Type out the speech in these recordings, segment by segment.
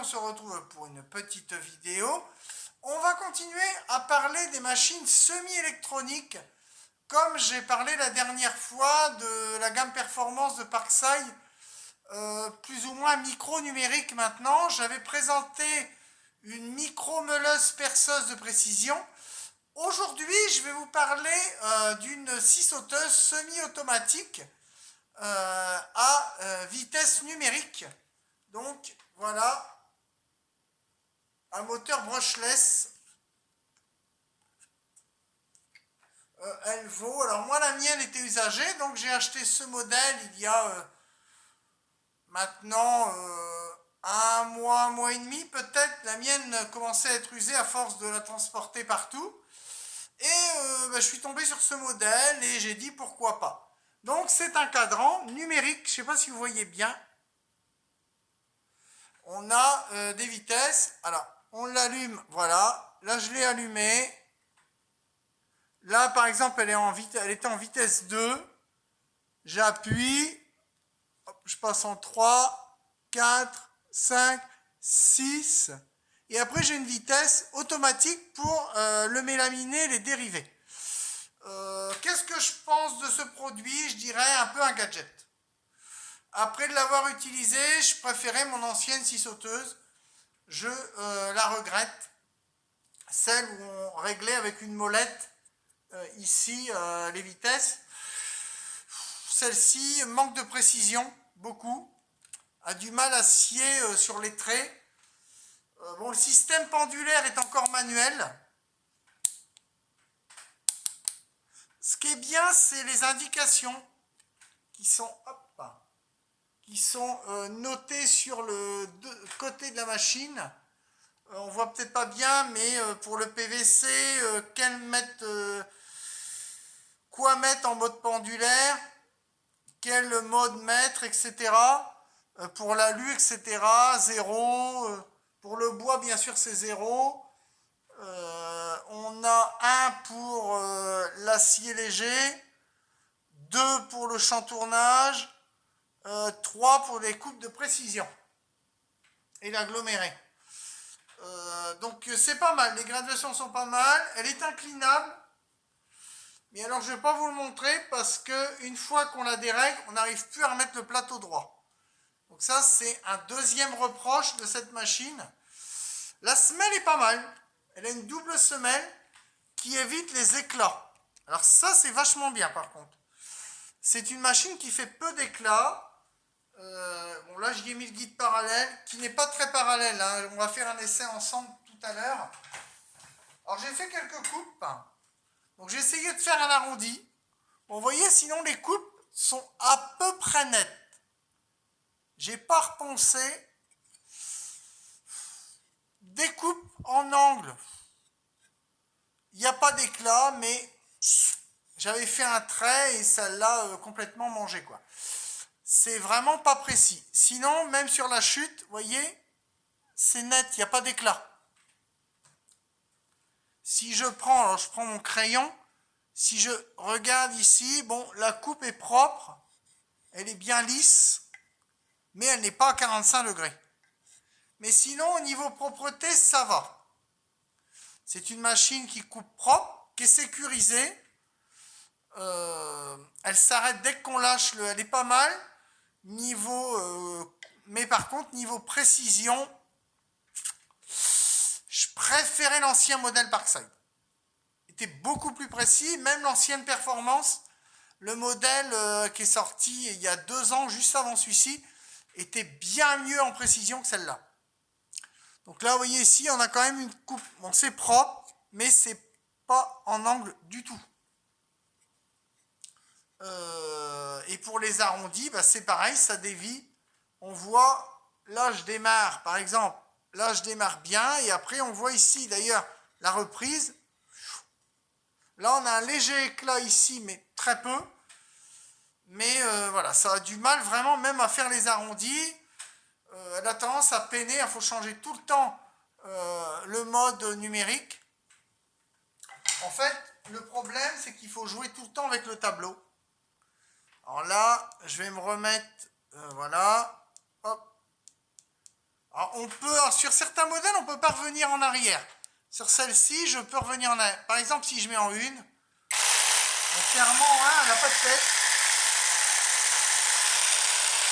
on se retrouve pour une petite vidéo. On va continuer à parler des machines semi-électroniques, comme j'ai parlé la dernière fois de la gamme performance de Parkside, plus ou moins micro-numérique maintenant. J'avais présenté une micro-meuleuse perceuse de précision. Aujourd'hui, je vais vous parler d'une scie sauteuse semi-automatique à vitesse numérique. Donc voilà, un moteur brushless. Elle vaut, alors moi la mienne était usagée, donc j'ai acheté ce modèle il y a maintenant un mois et demi peut-être. La mienne commençait à être usée à force de la transporter partout. Et je suis tombé sur ce modèle et j'ai dit pourquoi pas. Donc c'est un cadran numérique, je ne sais pas si vous voyez bien. On a des vitesses. Alors on l'allume, voilà. Là je l'ai allumé. Là par exemple elle était en vitesse 2. J'appuie. Je passe en 3, 4, 5, 6. Et après j'ai une vitesse automatique pour le mélaminer, les dérivés. Qu'est-ce que je pense de ce produit? Je dirais un peu un gadget. Après l'avoir utilisé, je préférais mon ancienne scie sauteuse. Je la regrette. Celle où on réglait avec une molette ici les vitesses. Celle-ci manque de précision, beaucoup. A du mal à scier sur les traits. Bon, le système pendulaire est encore manuel. Ce qui est bien, c'est les indications qui sont, notées sur le côté de la machine. On voit peut-être pas bien, mais pour le PVC, quoi mettre en mode pendulaire, quel mode mettre, etc. Pour l'alu, etc. 0. Pour le bois, bien sûr, c'est 0. On a 1 pour l'acier léger, 2 pour le chantournage, 3 pour les coupes de précision et l'aggloméré. Donc c'est pas mal, les graduations sont pas mal. Elle est inclinable, mais alors je ne vais pas vous le montrer parce que une fois qu'on la dérègle, on n'arrive plus à remettre le plateau droit. Donc ça c'est un deuxième reproche de cette machine. La semelle est pas mal. Elle a une double semelle qui évite les éclats. Alors ça c'est vachement bien par contre. C'est une machine qui fait peu d'éclats. Bon là j'y ai mis le guide parallèle qui n'est pas très parallèle, hein. On va faire un essai ensemble tout à l'heure. Alors j'ai fait quelques coupes. Donc j'ai essayé de faire un arrondi. Bon, vous voyez, sinon les coupes sont à peu près nettes. J'ai pas repensé. Des coupes en angle. Il n'y a pas d'éclat, mais j'avais fait un trait et ça l'a complètement mangé, quoi. C'est vraiment pas précis. Sinon, même sur la chute, vous voyez, c'est net, il n'y a pas d'éclat. Si je prends mon crayon, si je regarde ici, bon, la coupe est propre, elle est bien lisse, mais elle n'est pas à 45 degrés. Mais sinon, au niveau propreté, ça va. C'est une machine qui coupe propre, qui est sécurisée. Elle s'arrête dès qu'on lâche elle est pas mal. Mais par contre, niveau précision, je préférais l'ancien modèle Parkside. Il était beaucoup plus précis, même l'ancienne performance, le modèle qui est sorti il y a 2 ans, juste avant celui-ci, était bien mieux en précision que celle-là. Donc là, vous voyez ici, on a quand même une coupe. Bon, c'est propre, mais c'est pas en angle du tout. Et pour les arrondis, c'est pareil, ça dévie. On voit, là je démarre, par exemple, là je démarre bien, et après on voit ici d'ailleurs la reprise. Là on a un léger éclat ici, mais très peu. Mais voilà, ça a du mal vraiment même à faire les arrondis. Elle a tendance à peiner, il faut changer tout le temps le mode numérique. En fait, le problème c'est qu'il faut jouer tout le temps avec le tableau. Alors là, je vais me remettre, voilà, hop. Alors on peut, sur certains modèles, on ne peut pas revenir en arrière. Sur celle-ci, je peux revenir en arrière. Par exemple, si je mets en une, clairement, en 1, elle n'a pas de tête.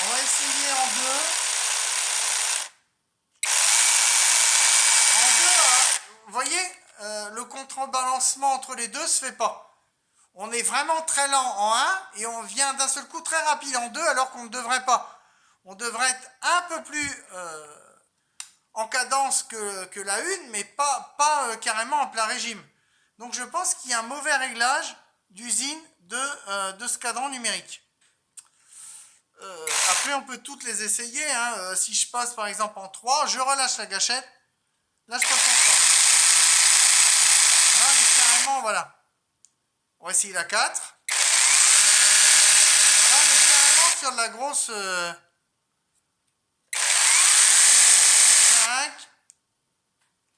On va essayer en 2. En 2, vous voyez, le contrebalancement entre les deux ne se fait pas. On est vraiment très lent en 1 et on vient d'un seul coup très rapide en 2 alors qu'on ne devrait pas. On devrait être un peu plus en cadence que la 1, mais pas carrément en plein régime. Donc je pense qu'il y a un mauvais réglage d'usine de ce cadran numérique. Après on peut toutes les essayer. Hein. Si je passe par exemple en 3, je relâche la gâchette. Là je passe en 3. Là mais carrément voilà. On va essayer la 4. Là on est carrément sur de la grosse 5.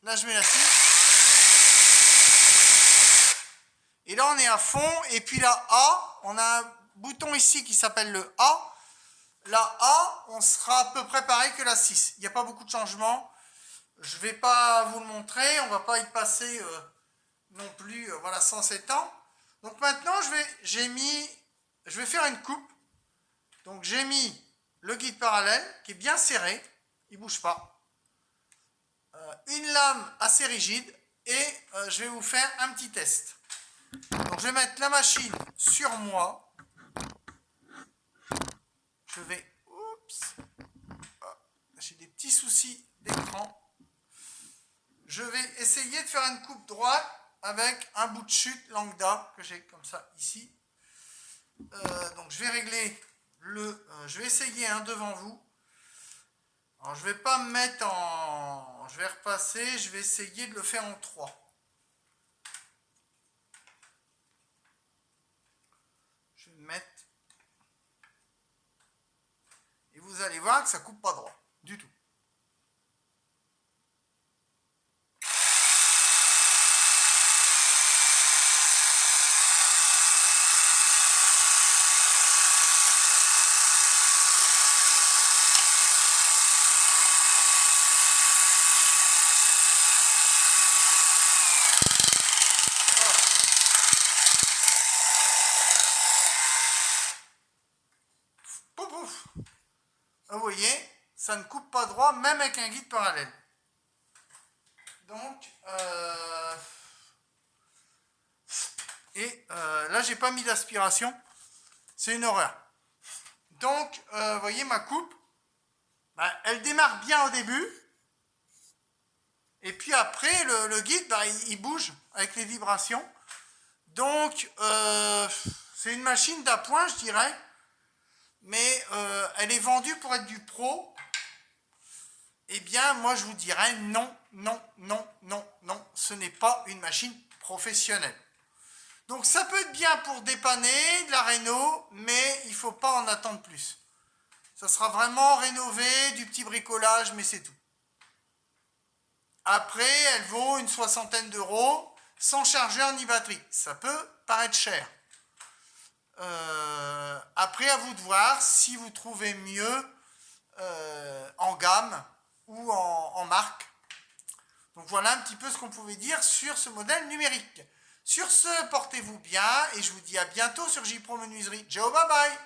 Là je mets la 6. Et là on est à fond. Et puis la A, on a un bouton ici qui s'appelle le A. La A, on sera à peu près pareil que la 6. Il n'y a pas beaucoup de changements. Je ne vais pas vous le montrer. On ne va pas y passer non plus voilà, 107 ans. Donc maintenant, je vais faire une coupe. Donc j'ai mis le guide parallèle qui est bien serré. Il ne bouge pas. Une lame assez rigide. Et je vais vous faire un petit test. Donc je vais mettre la machine sur moi. Je vais, j'ai des petits soucis d'écran. Je vais essayer de faire une coupe droite avec un bout de chute lambda que j'ai comme ça ici. Donc je vais régler je vais essayer devant vous. Alors je vais pas me mettre en, je vais repasser, je vais essayer de le faire en 3. Je vais me mettre. Et vous allez voir que ça coupe pas droit, du tout. Vous voyez, ça ne coupe pas droit, même avec un guide parallèle. Donc, là, j'ai pas mis d'aspiration. C'est une horreur. Donc, vous voyez, ma coupe, elle démarre bien au début. Et puis après, le guide, il bouge avec les vibrations. Donc, c'est une machine d'appoint, je dirais. Mais elle est vendue pour être du pro. Eh bien, moi, je vous dirais non, non, non, non, non. Ce n'est pas une machine professionnelle. Donc, ça peut être bien pour dépanner de la réno, mais il ne faut pas en attendre plus. Ça sera vraiment rénové, du petit bricolage, mais c'est tout. Après, elle vaut une 60aine d'euros, sans chargeur ni batterie. Ça peut paraître cher. Après, à vous de voir si vous trouvez mieux en gamme ou en marque. Donc voilà un petit peu ce qu'on pouvait dire sur ce modèle numérique. Sur ce, portez-vous bien et je vous dis à bientôt sur J-Pro Menuiserie. Ciao, bye bye!